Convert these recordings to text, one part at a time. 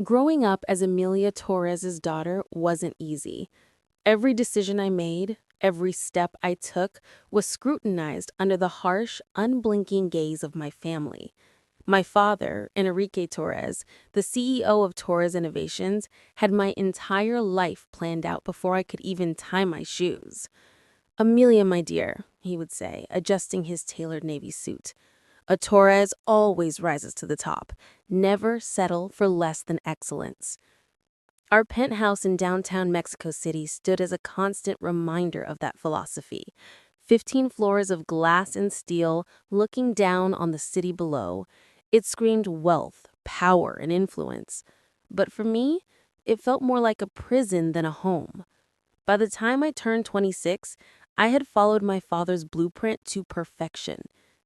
Growing up as Amelia Torres's daughter wasn't easy. Every decision I made, every step I took was scrutinized under the harsh, unblinking gaze of my family. My father, Enrique Torres, the CEO of Torres Innovations, had my entire life planned out before I could even tie my shoes. "Amelia, my dear," he would say, adjusting his tailored navy suit. "A Torres always rises to the top. Never settle for less than excellence." Our penthouse in downtown Mexico City stood as a constant reminder of that philosophy. 15 floors of glass and steel looking down on the city below. It screamed wealth, power, and influence. But for me, it felt more like a prison than a home. By the time I turned 26, I had followed my father's blueprint to perfection.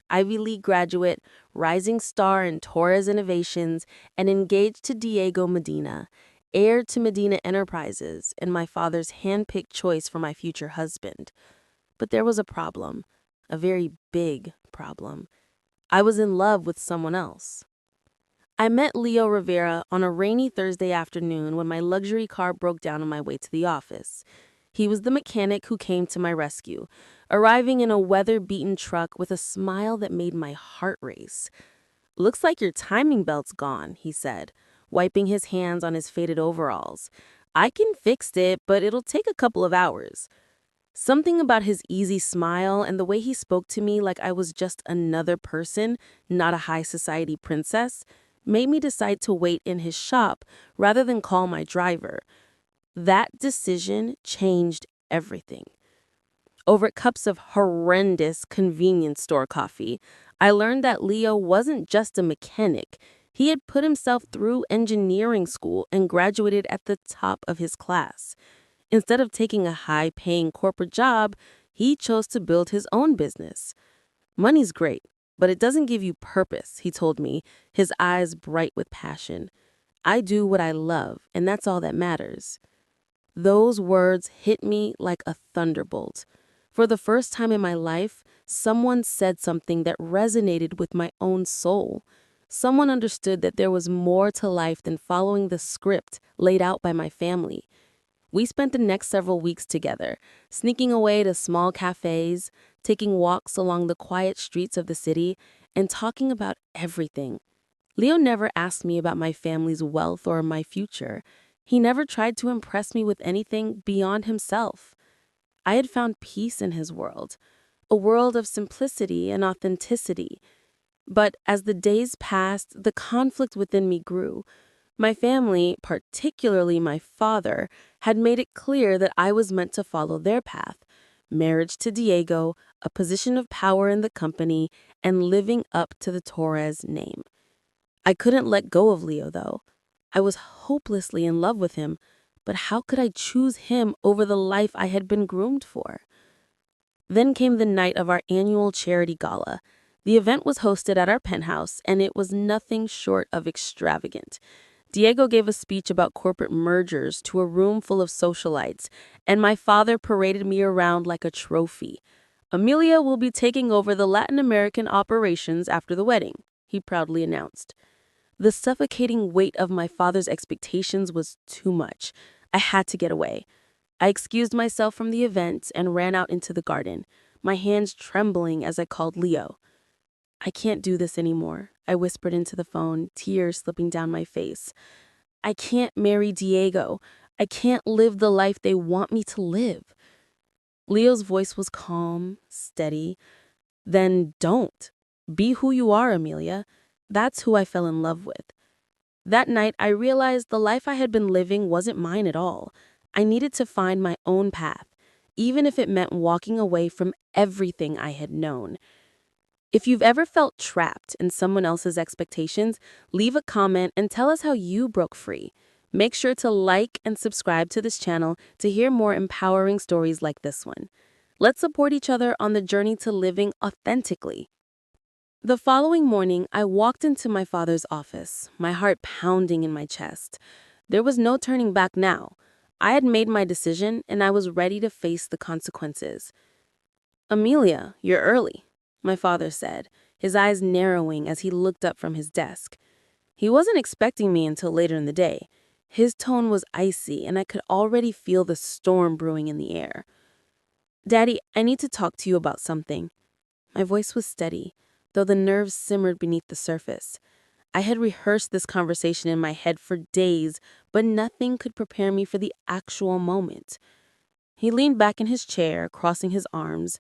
Ivy League graduate, rising star in Torres Innovations, and engaged to Diego Medina, heir to Medina Enterprises, and my father's handpicked choice for my future husband. But there was a problem, a very big problem. I was in love with someone else. I met Leo Rivera on a rainy Thursday afternoon when my luxury car broke down on my way to the office. He was the mechanic who came to my rescue, arriving in a weather-beaten truck with a smile that made my heart race. "Looks like your timing belt's gone," he said, wiping his hands on his faded overalls. "I can fix it, but it'll take a couple of hours." Something about his easy smile and the way he spoke to me like I was just another person, not a high society princess, made me decide to wait in his shop rather than call my driver. That decision changed everything. Over cups of horrendous convenience store coffee, I learned that Leo wasn't just a mechanic. He had put himself through engineering school and graduated at the top of his class. Instead of taking a high-paying corporate job, he chose to build his own business. "Money's great, but it doesn't give you purpose," he told me, his eyes bright with passion. "I do what I love, and that's all that matters." Those words hit me like a thunderbolt. For the first time in my life, someone said something that resonated with my own soul. Someone understood that there was more to life than following the script laid out by my family. We spent the next several weeks together, sneaking away to small cafes, taking walks along the quiet streets of the city, and talking about everything. Leo never asked me about my family's wealth or my future. He never tried to impress me with anything beyond himself. I had found peace in his world, a world of simplicity and authenticity. But as the days passed, the conflict within me grew. My family, particularly my father, had made it clear that I was meant to follow their path: marriage to Diego, a position of power in the company, and living up to the Torres name. I couldn't let go of Leo, though. I was hopelessly in love with him, but how could I choose him over the life I had been groomed for? Then came the night of our annual charity gala. The event was hosted at our penthouse, and it was nothing short of extravagant. Diego gave a speech about corporate mergers to a room full of socialites, and my father paraded me around like a trophy. "Amelia will be taking over the Latin American operations after the wedding," he proudly announced. The suffocating weight of my father's expectations was too much. I had to get away. I excused myself from the event and ran out into the garden, my hands trembling as I called Leo. "I can't do this anymore," I whispered into the phone, tears slipping down my face. "I can't marry Diego. I can't live the life they want me to live." Leo's voice was calm, steady. "Then don't. Be who you are, Amelia." That's who I fell in love with. That night, I realized the life I had been living wasn't mine at all. I needed to find my own path, even if it meant walking away from everything I had known. If you've ever felt trapped in someone else's expectations, leave a comment and tell us how you broke free. Make sure to like and subscribe to this channel to hear more empowering stories like this one. Let's support each other on the journey to living authentically. The following morning, I walked into my father's office, my heart pounding in my chest. There was no turning back now. I had made my decision, and I was ready to face the consequences. "Amelia, you're early," my father said, his eyes narrowing as he looked up from his desk. He wasn't expecting me until later in the day. His tone was icy, and I could already feel the storm brewing in the air. "Daddy, I need to talk to you about something." My voice was steady, though the nerves simmered beneath the surface. I had rehearsed this conversation in my head for days, but nothing could prepare me for the actual moment. He leaned back in his chair, crossing his arms.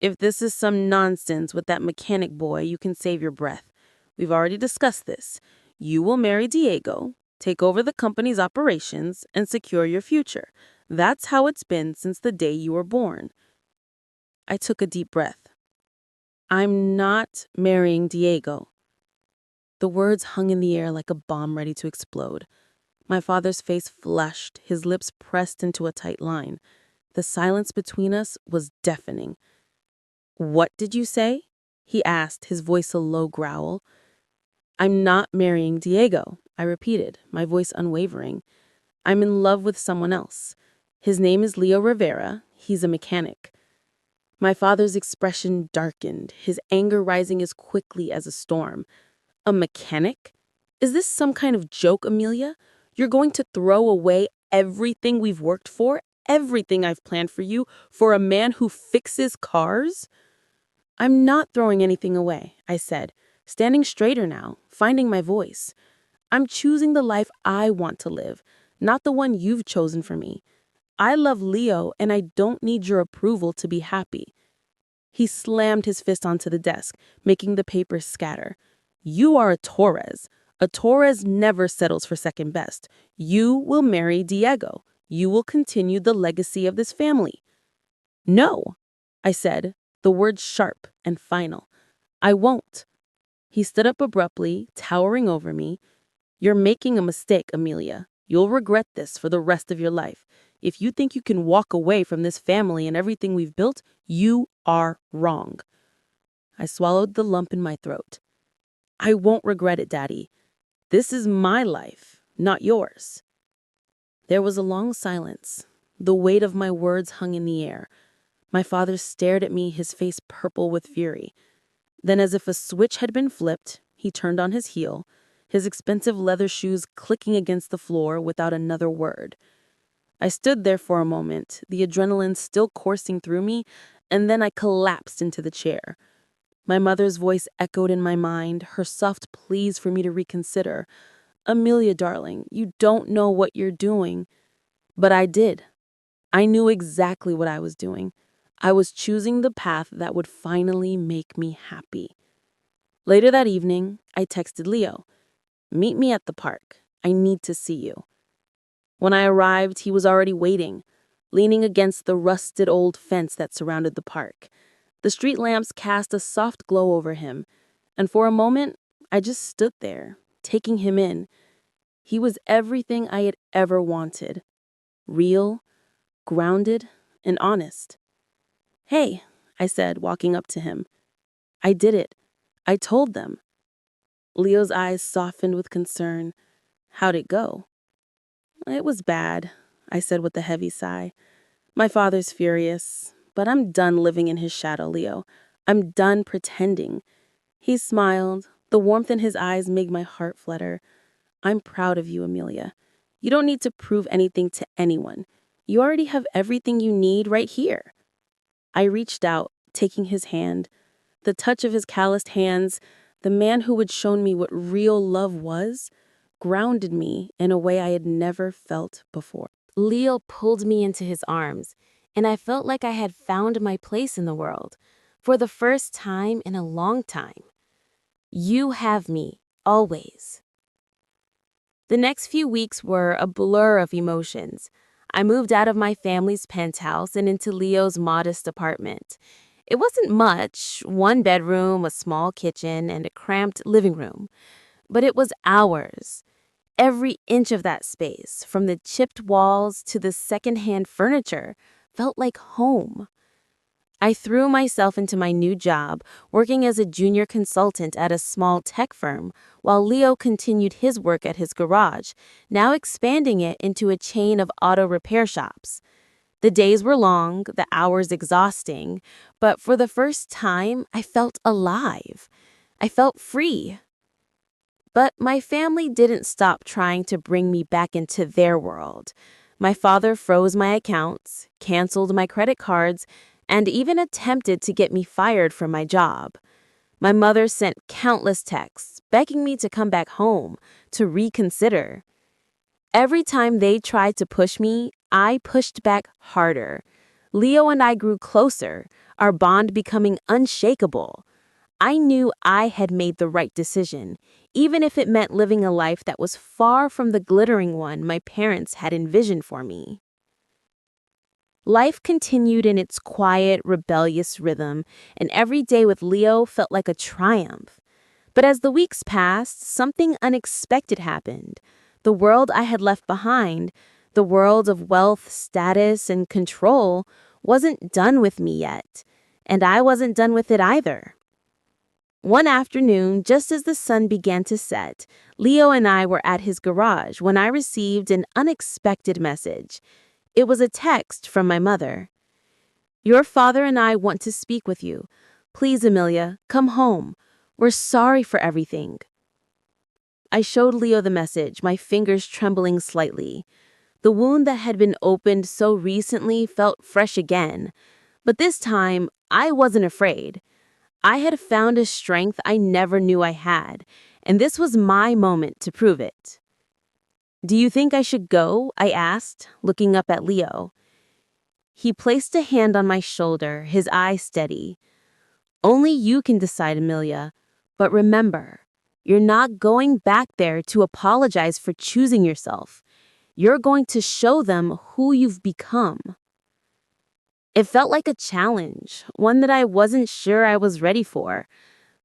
"If this is some nonsense with that mechanic boy, you can save your breath. We've already discussed this. You will marry Diego, take over the company's operations, and secure your future. That's how it's been since the day you were born." I took a deep breath. "I'm not marrying Diego." The words hung in the air like a bomb ready to explode. My father's face flushed, his lips pressed into a tight line. The silence between us was deafening. "What did you say?" he asked, his voice a low growl. "I'm not marrying Diego," I repeated, my voice unwavering. "I'm in love with someone else. His name is Leo Rivera. He's a mechanic." My father's expression darkened, his anger rising as quickly as a storm. "A mechanic? Is this some kind of joke, Amelia? You're going to throw away everything we've worked for, everything I've planned for a man who fixes cars?" "I'm not throwing anything away," I said, standing straighter now, finding my voice. "I'm choosing the life I want to live, not the one you've chosen for me. I love Leo, and I don't need your approval to be happy." He slammed his fist onto the desk, making the papers scatter. "You are a Torres. A Torres never settles for second best. You will marry Diego. You will continue the legacy of this family." "No," I said, the words sharp and final. "I won't." He stood up abruptly, towering over me. "You're making a mistake, Amelia. You'll regret this for the rest of your life. If you think you can walk away from this family and everything we've built, you are wrong." I swallowed the lump in my throat. "I won't regret it, Daddy. This is my life, not yours." There was a long silence. The weight of my words hung in the air. My father stared at me, his face purple with fury. Then, as if a switch had been flipped, he turned on his heel, his expensive leather shoes clicking against the floor without another word. I stood there for a moment, the adrenaline still coursing through me, and then I collapsed into the chair. My mother's voice echoed in my mind, her soft pleas for me to reconsider. "Amelia, darling, you don't know what you're doing." But I did. I knew exactly what I was doing. I was choosing the path that would finally make me happy. Later that evening, I texted Leo, "Meet me at the park. I need to see you." When I arrived, he was already waiting, leaning against the rusted old fence that surrounded the park. The street lamps cast a soft glow over him, and for a moment, I just stood there, taking him in. He was everything I had ever wanted. Real, grounded, and honest. "Hey," I said, walking up to him. "I did it. I told them." Leo's eyes softened with concern. "How'd it go?" "It was bad," I said with a heavy sigh. "My father's furious, but I'm done living in his shadow, Leo. I'm done pretending." He smiled. The warmth in his eyes made my heart flutter. "I'm proud of you, Amelia. You don't need to prove anything to anyone. You already have everything you need right here." I reached out, taking his hand. The touch of his calloused hands, the man who had shown me what real love was, grounded me in a way I had never felt before. Leo pulled me into his arms, and I felt like I had found my place in the world, for the first time in a long time. "You have me, always." The next few weeks were a blur of emotions. I moved out of my family's penthouse and into Leo's modest apartment. It wasn't much, one bedroom, a small kitchen, and a cramped living room. But it was ours. Every inch of that space, from the chipped walls to the secondhand furniture, felt like home. I threw myself into my new job, working as a junior consultant at a small tech firm, while Leo continued his work at his garage, now expanding it into a chain of auto repair shops. The days were long, the hours exhausting, but for the first time, I felt alive. I felt free. But my family didn't stop trying to bring me back into their world. My father froze my accounts, canceled my credit cards, and even attempted to get me fired from my job. My mother sent countless texts begging me to come back home, to reconsider. Every time they tried to push me, I pushed back harder. Leo and I grew closer, our bond becoming unshakable. I knew I had made the right decision, even if it meant living a life that was far from the glittering one my parents had envisioned for me. Life continued in its quiet, rebellious rhythm, and every day with Leo felt like a triumph. But as the weeks passed, something unexpected happened. The world I had left behind, the world of wealth, status, and control, wasn't done with me yet, and I wasn't done with it either. One afternoon, just as the sun began to set, Leo and I were at his garage when I received an unexpected message. It was a text from my mother. "Your father and I want to speak with you. Please, Amelia, come home. We're sorry for everything." I showed Leo the message, my fingers trembling slightly. The wound that had been opened so recently felt fresh again. But this time, I wasn't afraid. I had found a strength I never knew I had, and this was my moment to prove it. "Do you think I should go?" I asked, looking up at Leo. He placed a hand on my shoulder, his eyes steady. "Only you can decide, Amelia. But remember, you're not going back there to apologize for choosing yourself. You're going to show them who you've become." It felt like a challenge, one that I wasn't sure I was ready for.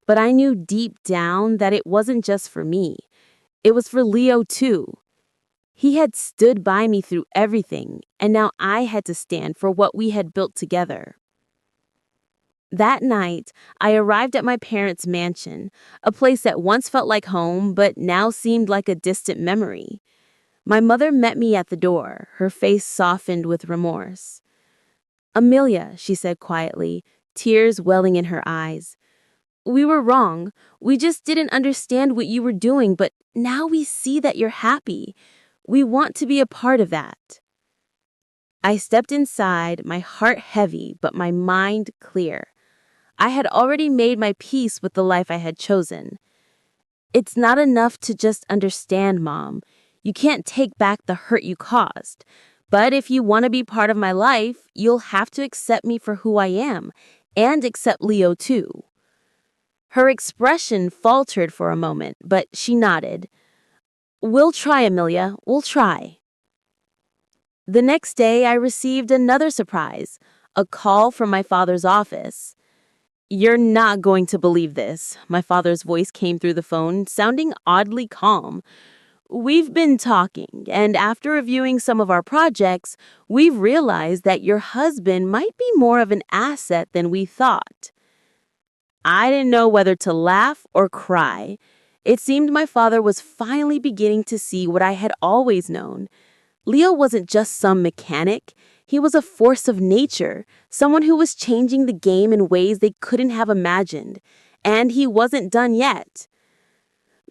But I knew deep down that it wasn't just for me. It was for Leo too. He had stood by me through everything, and now I had to stand for what we had built together. That night, I arrived at my parents' mansion, a place that once felt like home but now seemed like a distant memory. My mother met me at the door, her face softened with remorse. "Amelia," she said quietly, tears welling in her eyes. "We were wrong. We just didn't understand what you were doing, but now we see that you're happy. We want to be a part of that." I stepped inside, my heart heavy, but my mind clear. I had already made my peace with the life I had chosen. "It's not enough to just understand, Mom. You can't take back the hurt you caused. But if you want to be part of my life, you'll have to accept me for who I am, and accept Leo too." Her expression faltered for a moment, but she nodded. "We'll try, Amelia, we'll try." The next day, I received another surprise, a call from my father's office. "You're not going to believe this," my father's voice came through the phone, sounding oddly calm. "We've been talking, and after reviewing some of our projects, we've realized that your husband might be more of an asset than we thought." I didn't know whether to laugh or cry. It seemed my father was finally beginning to see what I had always known. Leo wasn't just some mechanic. He was a force of nature, someone who was changing the game in ways they couldn't have imagined. And he wasn't done yet.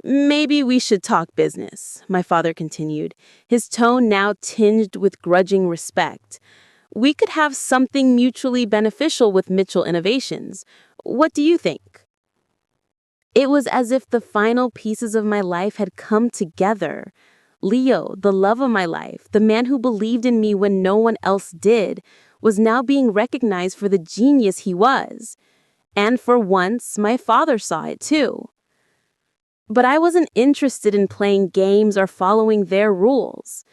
"Maybe we should talk business," my father continued, his tone now tinged with grudging respect. "We could have something mutually beneficial with Mitchell Innovations. What do you think?" It was as if the final pieces of my life had come together. Leo, the love of my life, the man who believed in me when no one else did, was now being recognized for the genius he was. And for once, my father saw it too. But I wasn't interested in playing games or following their rules.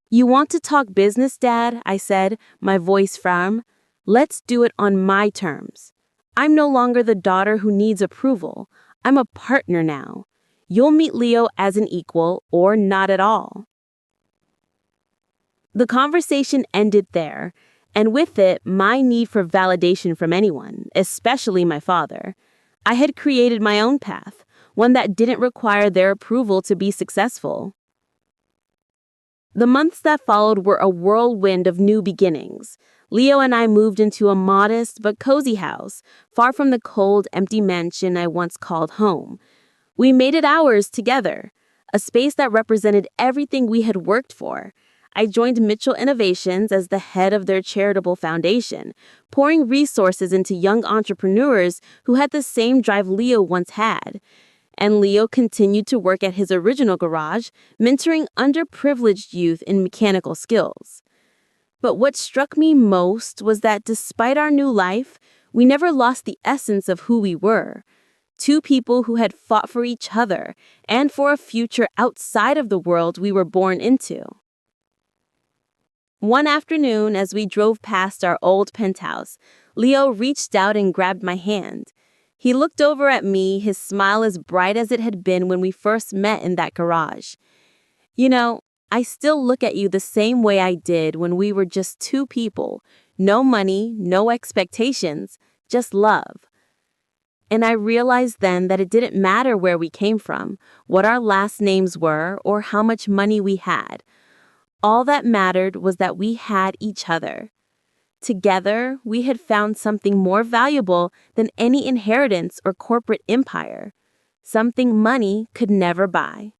"You want to talk business, Dad?" I said, my voice firm. "Let's do it on my terms. I'm no longer the daughter who needs approval. I'm a partner now. You'll meet Leo as an equal or not at all." The conversation ended there, and with it, my need for validation from anyone, especially my father. I had created my own path, one that didn't require their approval to be successful. The months that followed were a whirlwind of new beginnings. Leo and I moved into a modest but cozy house, far from the cold, empty mansion I once called home. We made it ours together, a space that represented everything we had worked for. I joined Mitchell Innovations as the head of their charitable foundation, pouring resources into young entrepreneurs who had the same drive Leo once had. And Leo continued to work at his original garage, mentoring underprivileged youth in mechanical skills. But what struck me most was that despite our new life, we never lost the essence of who we were. Two people who had fought for each other and for a future outside of the world we were born into. One afternoon, as we drove past our old penthouse, Leo reached out and grabbed my hand. He looked over at me, his smile as bright as it had been when we first met in that garage. You know, I still look at you the same way I did when we were just two people. No money, no expectations, just love. And I realized then that it didn't matter where we came from, what our last names were, or how much money we had. All that mattered was that we had each other. Together, we had found something more valuable than any inheritance or corporate empire, something money could never buy.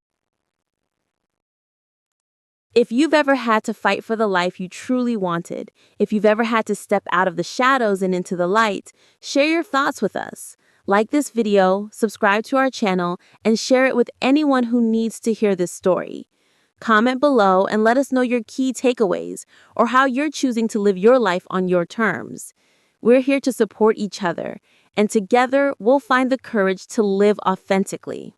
If you've ever had to fight for the life you truly wanted, if you've ever had to step out of the shadows and into the light, share your thoughts with us. Like this video, subscribe to our channel, and share it with anyone who needs to hear this story. Comment below and let us know your key takeaways or how you're choosing to live your life on your terms. We're here to support each other, and together we'll find the courage to live authentically.